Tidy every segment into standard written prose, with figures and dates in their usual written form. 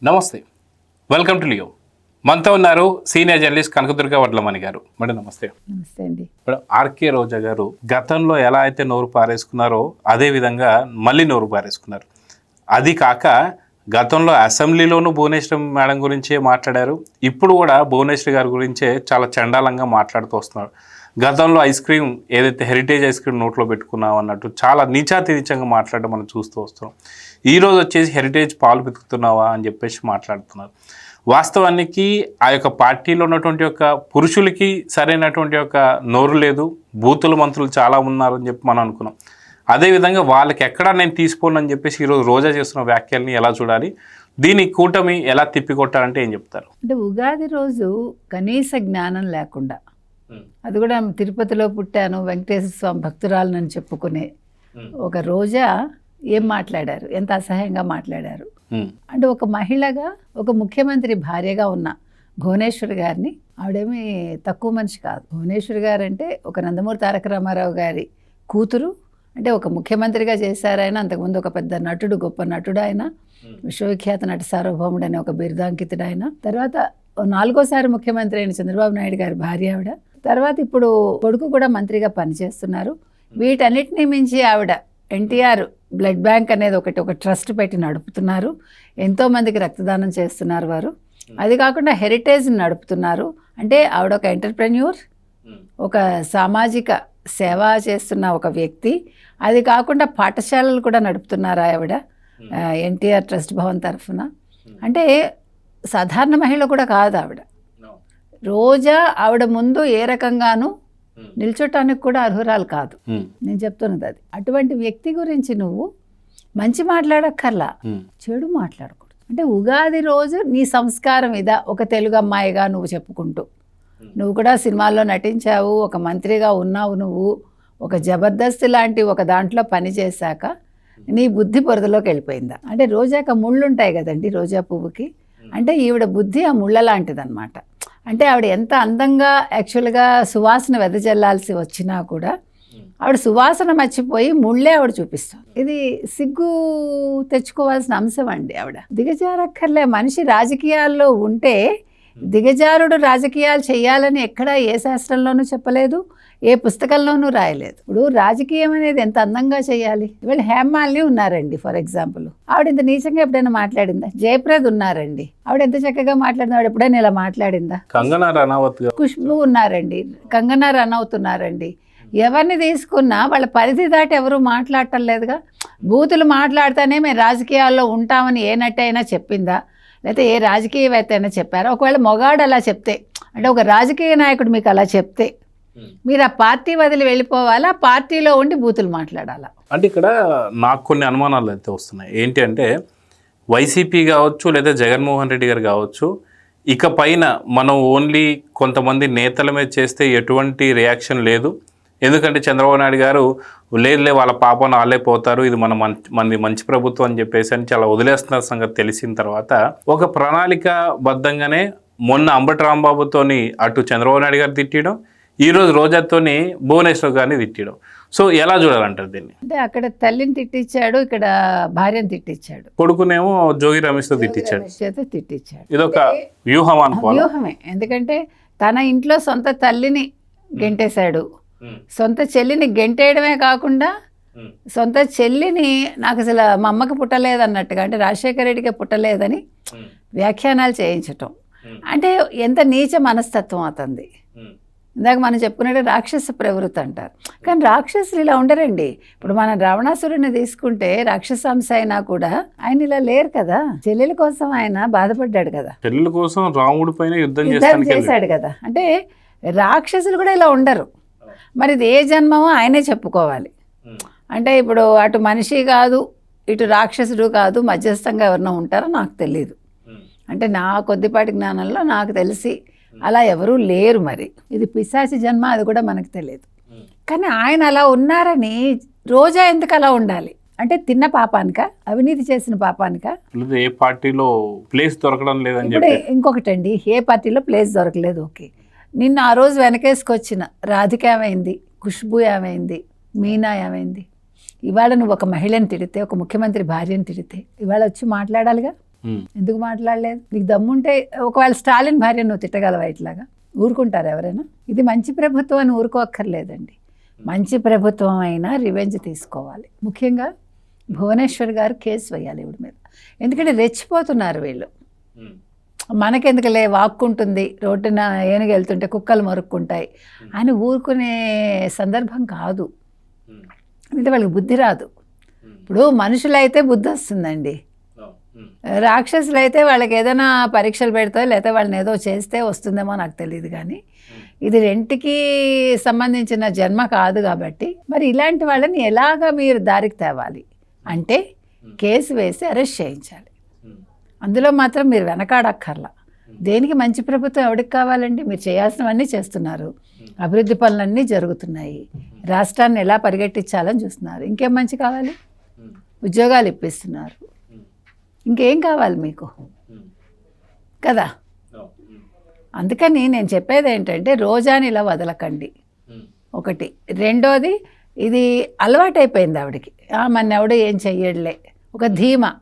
నమస్తే, welcome to Leo. మనతో ఉన్నారు సీనియర్ జర్నలిస్ట్ కనకదుర్గ వడ్లమణి గారు. మేడం నమస్తే. నమస్తే అండి. మేడం, ఆర్కే రోజా గారు గతంలో ఎలా అయితే నోరు పారేసుకున్నారో అదే విధంగా మళ్ళీ నోరు పారేసుకున్నారు. అది కాక గతంలో అసెంబ్లీలోనూ భువనేశ్వరి మేడం గురించే మాట్లాడారు. ఇప్పుడు కూడా భువనేశ్వరి గారి గురించే చాలా చండాలంగా మాట్లాడుతూ వస్తున్నారు. గతంలో ఐస్ క్రీమ్ ఏదైతే హెరిటేజ్ ఐస్ క్రీమ్ నోట్లో పెట్టుకున్నాం అన్నట్టు చాలా నీచాతిరీచంగా మాట్లాడడం మనం చూస్తూ వస్తున్నాం. ఈరోజు వచ్చేసి హెరిటేజ్ పాలు పితుకుతున్నావా అని చెప్పేసి మాట్లాడుతున్నారు. వాస్తవానికి ఆ యొక్క పార్టీలో ఉన్నటువంటి యొక్క పురుషులకి సరైనటువంటి యొక్క నోరు లేదు, బూతులు మంత్రులు చాలా ఉన్నారని చెప్పి మనం అనుకున్నాం. అదేవిధంగా వాళ్ళకి ఎక్కడా నేను తీసుకోను అని చెప్పేసి ఈరోజు రోజా చేస్తున్న వ్యాఖ్యల్ని ఎలా చూడాలి, దీని కూటమి ఎలా తిప్పికొట్టాలంటే ఏం చెప్తారు? అంటే ఉగాది రోజు కనీస జ్ఞానం లేకుండా, అది కూడా తిరుపతిలో పుట్టాను వెంకటేశ్వర స్వామి భక్తురాలని చెప్పుకునే ఒక రోజా ఏం మాట్లాడారు, ఎంత అసహ్యంగా మాట్లాడారు. అంటే ఒక మహిళగా, ఒక ముఖ్యమంత్రి భార్యగా ఉన్న భువనేశ్వరి గారిని, ఆవిడేమి తక్కువ మనిషి కాదు. భువనేశ్వరి గారు అంటే ఒక నందమూరి తారక రామారావు గారి కూతురు. అంటే ఒక ముఖ్యమంత్రిగా చేశారు ఆయన. అంతకుముందు ఒక పెద్ద నటుడు, గొప్ప నటుడు ఆయన, విశ్వవిఖ్యాత నట సార్వభౌముడు అనే ఒక బిరుదాంకితుడు ఆయన. తర్వాత 4వ ముఖ్యమంత్రి అయిన చంద్రబాబు నాయుడు గారి భార్య ఆవిడ. తర్వాత ఇప్పుడు కొడుకు కూడా మంత్రిగా పనిచేస్తున్నారు. వీటన్నిటినీ మించి ఆవిడ ఎన్టీఆర్ బ్లడ్ బ్యాంక్ అనేది ఒక ట్రస్ట్ పెట్టి నడుపుతున్నారు. ఎంతోమందికి రక్తదానం చేస్తున్నారు వారు. అది కాకుండా హెరిటేజ్ని నడుపుతున్నారు. అంటే ఆవిడ ఒక ఎంటర్ప్రెన్యూర్, ఒక సామాజిక సేవ చేస్తున్న ఒక వ్యక్తి. అది కాకుండా పాఠశాలలు కూడా నడుపుతున్నారు ఆవిడ ఎన్టీఆర్ ట్రస్ట్ భవన్ తరఫున. అంటే సాధారణ మహిళ కూడా కాదు ఆవిడ. రోజా ఆవిడ ముందు ఏ రకంగానూ నిల్చోటానికి కూడా అర్హురాలు కాదు. నేను చెప్తున్నది అది. అటువంటి వ్యక్తి గురించి నువ్వు మంచి మాట్లాడక్కర్లా, చెడు మాట్లాడకూడదు. అంటే ఉగాది రోజు నీ సంస్కారం ఇదా, ఒక తెలుగు అమ్మాయిగా నువ్వు చెప్పుకుంటూ, నువ్వు కూడా సినిమాల్లో నటించావు, ఒక మంత్రిగా ఉన్నావు, నువ్వు ఒక జబర్దస్త్ లాంటి ఒక దాంట్లో పని చేశాక నీ బుద్ధి బురదలోకి వెళ్ళిపోయిందా? అంటే రోజాక ముళ్ళు ఉంటాయి కదండి రోజా పువ్వుకి. అంటే ఈవిడ బుద్ధి ఆ ముళ్ళ లాంటిదన్నమాట. అంటే ఆవిడ ఎంత అందంగా యాక్చువల్గా సువాసన వెదజల్లాల్సి వచ్చినా కూడా ఆవిడ సువాసన మర్చిపోయి ముళ్ళే ఆవిడ చూపిస్తుంది. ఇది సిగ్గు తెచ్చుకోవాల్సిన అంశం అండి. ఆవిడ దిగజారక్కర్లే. మనిషి రాజకీయాల్లో ఉంటే దిగజారుడు రాజకీయాలు చేయాలని ఎక్కడా ఏ శాస్త్రంలోనూ చెప్పలేదు, ఏ పుస్తకంలోనూ రాయలేదు. ఇప్పుడు రాజకీయం అనేది ఎంత అందంగా చేయాలి. ఇవాళ హేమాలిని ఉన్నారండి ఫర్ ఎగ్జాంపుల్. ఆవిడ ఇంత నీచంగా ఎప్పుడైనా మాట్లాడిందా? జయప్రద ఉన్నారండి, ఆవిడ ఎంత చక్కగా మాట్లాడిందా? ఆవిడ ఎప్పుడైనా ఇలా మాట్లాడిందా? కంగనా రనౌత్, ఖుష్బూ ఉన్నారండి, కంగనా రనౌత్ ఉన్నారండి. ఎవరిని తీసుకున్నా వాళ్ళ పరిధి దాటి ఎవరు మాట్లాడటం లేదుగా. బూతులు మాట్లాడితేనే మేము రాజకీయాల్లో ఉంటామని ఏ నటి అయినా చెప్పిందా? లేకపోతే ఏ రాజకీయవేత్త అయినా చెప్పారా? ఒకవేళ మొగాడు అలా చెప్తే, అంటే ఒక రాజకీయ నాయకుడు మీకు అలా చెప్తే మీరు ఆ పార్టీ వదిలి వెళ్ళిపోవాలా, పార్టీలో ఉండి బూతులు మాట్లాడాలా? అంటే ఇక్కడ నాకు కొన్ని అనుమానాలు అయితే వస్తున్నాయి. ఏంటి అంటే వైసీపీ కావచ్చు లేదా జగన్మోహన్ రెడ్డి గారు కావచ్చు, ఇక పైన మనం ఓన్లీ కొంతమంది నేతల మీద చేస్తే ఎటువంటి రియాక్షన్ లేదు. ఎందుకంటే చంద్రబాబు నాయుడు గారు లేదులే వాళ్ళ పాపను వాళ్ళే పోతారు, ఇది మనది మంచి ప్రభుత్వం అని చెప్పేసి అని చాలా వదిలేస్తున్న సంగతి తెలిసిన తర్వాత ఒక ప్రణాళికాబద్ధంగానే మొన్న అంబటి రాంబాబుతోని అటు చంద్రబాబు నాయుడు గారు తిట్టడం, ఈరోజు రోజాతోని భువనేశ్వర్ గారిని తిట్టడం. సో ఎలా చూడాలంటారు దీన్ని? అంటే అక్కడ తల్లిని తిట్టించాడు, ఇక్కడ భార్యను తిట్టించాడు, కొడుకునేమో జోగి రమేష్తో తిట్టించాడు. ఇదొక వ్యూహం అనుకోవాలి. వ్యూహమే. ఎందుకంటే తన ఇంట్లో సొంత తల్లిని గెంటేశాడు, సొంత చెల్లిని గెంటేయడమే కాకుండా సొంత చెల్లిని నాకు అసలు మా అమ్మకి పుట్టలేదు అన్నట్టుగా, అంటే రాజశేఖర రెడ్డికి పుట్టలేదని వ్యాఖ్యానాలు చేయించటం. అంటే ఎంత నీచ మనస్తత్వం అవుతుంది. ఇందాక మనం చెప్పుకున్నట్టు రాక్షస ప్రవృత్తి అంటారు. కానీ రాక్షసులు ఇలా ఉండరండి. ఇప్పుడు మనం రావణాసురుని తీసుకుంటే రాక్షసాంశ అయినా కూడా ఆయన ఇలా లేరు కదా. చెల్లెల కోసం ఆయన బాధపడ్డాడు కదా, చెల్లెల కోసం రాముడి పైన యుద్ధం చేశాడు కదా. అంటే రాక్షసులు కూడా ఇలా ఉండరు. మరి ఇది ఏ జన్మమో ఆయనే చెప్పుకోవాలి. అంటే ఇప్పుడు అటు మనిషి కాదు, ఇటు రాక్షసుడు కాదు, మధ్యస్థంగా ఎవరైనా ఉంటారో నాకు తెలీదు. అంటే నా కొద్దిపాటి జ్ఞానంలో నాకు తెలిసి అలా ఎవరూ లేరు. మరి ఇది పిశాచి జన్మ, అది కూడా మనకు తెలియదు. కానీ ఆయన అలా ఉన్నారని రోజా ఎందుకు అలా ఉండాలి? అంటే తిన్న పాపానిక, అవినీతి చేసిన పాపానిక? ఏ పార్టీలో ప్లేస్ దొరకడం లేదని ఇప్పుడు ఇంకొకటండి, ఏ పార్టీలో ప్లేస్ దొరకలేదు. ఓకే, నిన్న ఆ రోజు వెనకేసుకొచ్చిన రాధిక ఏమైంది, ఖుష్బూ ఏమైంది, మీనా ఏమైంది? ఇవాళ నువ్వు ఒక మహిళని తిడితే, ఒక ముఖ్యమంత్రి భార్యను తిడితే ఇవాళ వచ్చి మాట్లాడాలిగా. ఎందుకు మాట్లాడలేదు? నీకు దమ్ముంటే ఒకవేళ స్టాలిన్ భార్య నువ్వు తిట్టగలవా ఇట్లాగా? ఊరుకుంటారు ఎవరైనా? ఇది మంచి ప్రభుత్వం అని ఊరుకోక్కర్లేదండి. మంచి ప్రభుత్వం అయినా రివెంజ్ తీసుకోవాలి. ముఖ్యంగా భువనేశ్వర్ గారు కేసు వేయాలి ఇవిడి మీద. ఎందుకంటే రెచ్చిపోతున్నారు వీళ్ళు. మనకెందుకులే వాక్కుంటుంది, రోడ్డున ఏనుగు వెళ్తుంటే కుక్కలు మొరుక్కుంటాయి అని ఊరుకునే సందర్భం కాదు. అంటే వాళ్ళకి బుద్ధి రాదు. ఇప్పుడు మనుషులైతే బుద్ధి వస్తుందండి, రాక్షసులు అయితే వాళ్ళకి ఏదైనా పరీక్షలు పెడతాయి, లేకపోతే వాళ్ళని ఏదో చేస్తే వస్తుందేమో నాకు తెలియదు. కానీ ఇది రెంటికి సంబంధించిన జన్మ కాదు కాబట్టి మరి ఇలాంటి వాళ్ళని ఎలాగ మీరు దారికి తేవాలి అంటే కేసు వేసి అరెస్ట్ చేయించాలి. అందులో మాత్రం మీరు వెనకాడక్కర్లా. దేనికి మంచి ప్రభుత్వం ఎవరికి కావాలండి? మీరు చేయాల్సినవన్నీ చేస్తున్నారు, అభివృద్ధి పనులన్నీ జరుగుతున్నాయి, రాష్ట్రాన్ని ఎలా పరిగెట్టించాలని చూస్తున్నారు. ఇంకేం మంచి కావాలి? ఉద్యోగాలు ఇప్పిస్తున్నారు, ఇంకేం కావాలి మీకు కదా? అందుకని నేను చెప్పేది ఏంటంటే రోజాని ఇలా వదలకండి ఒకటి. రెండోది, ఇది అలవాటైపోయింది ఆవిడకి, మన ఎవడో ఏం చెయ్యడులే ఒక ధీమా.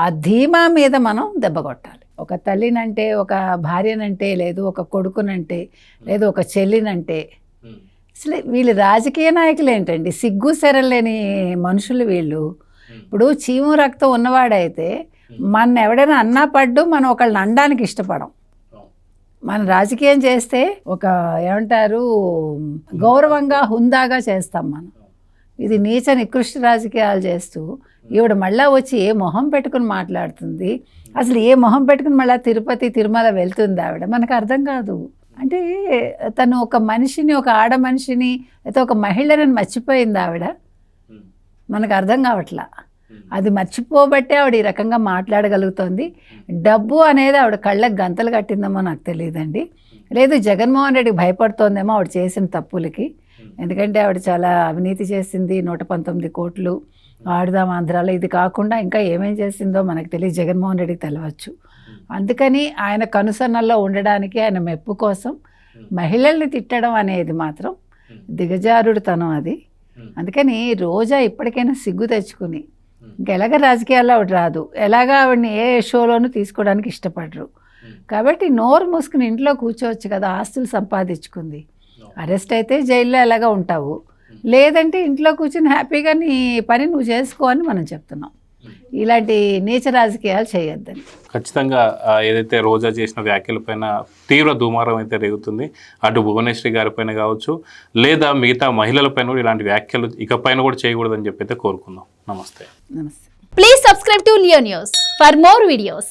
ఆ ధీమా మీద మనం దెబ్బ కొట్టాలి. ఒక తల్లినంటే, ఒక భార్యనంటే, లేదు ఒక కొడుకునంటే, లేదు ఒక చెల్లినంటే, అసలు వీళ్ళు రాజకీయ నాయకులు ఏంటండి? సిగ్గు సెరలేని మనుషులు వీళ్ళు. ఇప్పుడు చీము రక్తం ఉన్నవాడైతే మన ఎవడైనా అన్నా పడ్డు మనం ఒకళ్ళని అనడానికి ఇష్టపడం. మనం రాజకీయం చేస్తే ఒక ఏమంటారు గౌరవంగా హుందాగా చేస్తాం మనం. ఇది నీచ నికృష్ట రాజకీయాలు చేస్తూ ఈవిడ మళ్ళా వచ్చి ఏ మొహం పెట్టుకుని మాట్లాడుతుంది? అసలు ఏ మొహం పెట్టుకుని మళ్ళీ తిరుపతి తిరుమల వెళ్తుంది ఆవిడ? మనకు అర్థం కాదు. అంటే తను ఒక మనిషిని, ఒక ఆడ మనిషిని, అయితే ఒక మహిళని మర్చిపోయింది ఆవిడ. మనకు అర్థం కావట్లా. అది మర్చిపోబట్టే ఆవిడ ఈ రకంగా మాట్లాడగలుగుతుంది. డబ్బు అనేది ఆవిడ కళ్ళకి గంతలు కట్టిందేమో నాకు తెలియదండి. లేదు జగన్మోహన్ రెడ్డికి భయపడుతోందేమో ఆవిడ చేసిన తప్పులకి. ఎందుకంటే ఆవిడ చాలా అవినీతి చేసింది, 119 కోట్లు ఆడుదాం ఆంధ్రాలో. ఇది కాకుండా ఇంకా ఏమేం చేసిందో మనకు తెలియదు, జగన్మోహన్ రెడ్డికి తెలవచ్చు. అందుకని ఆయన కనుసన్నల్లో ఉండడానికి, ఆయన మెప్పు కోసం మహిళల్ని తిట్టడం అనేది మాత్రం దిగజారుడుతనం అది. అందుకని రోజా ఇప్పటికైనా సిగ్గు తెచ్చుకుని, ఇంకెలాగ రాజకీయాల్లో ఆవిడ రాదు, ఎలాగ ఆవిడని ఏ షోలోనూ తీసుకోవడానికి ఇష్టపడరు కాబట్టి నోరు మూసుకుని ఇంట్లో కూర్చోవచ్చు కదా, ఆస్తులు సంపాదించుకుంది. అరెస్ట్ అయితే జైల్లో ఎలాగా ఉంటావు, లేదంటే ఇంట్లో కూర్చొని హ్యాపీగా నీ పని నువ్వు చేసుకో అని మనం చెప్తున్నాం. ఇలాంటి నీచ రాజకీయాలు చేయొద్దని. ఖచ్చితంగా ఏదైతే రోజా చేసిన వ్యాఖ్యలపైన తీవ్ర దుమారం అయితే రేగుతుంది. అటు భువనేశ్వరి గారి పైన కావచ్చు, లేదా మిగతా మహిళలపైన కూడా ఇలాంటి వ్యాఖ్యలు ఇకపైన కూడా చేయకూడదని చెప్పి అయితే కోరుకుందాం. నమస్తే. నమస్తే. Please subscribe to Leo News for more videos.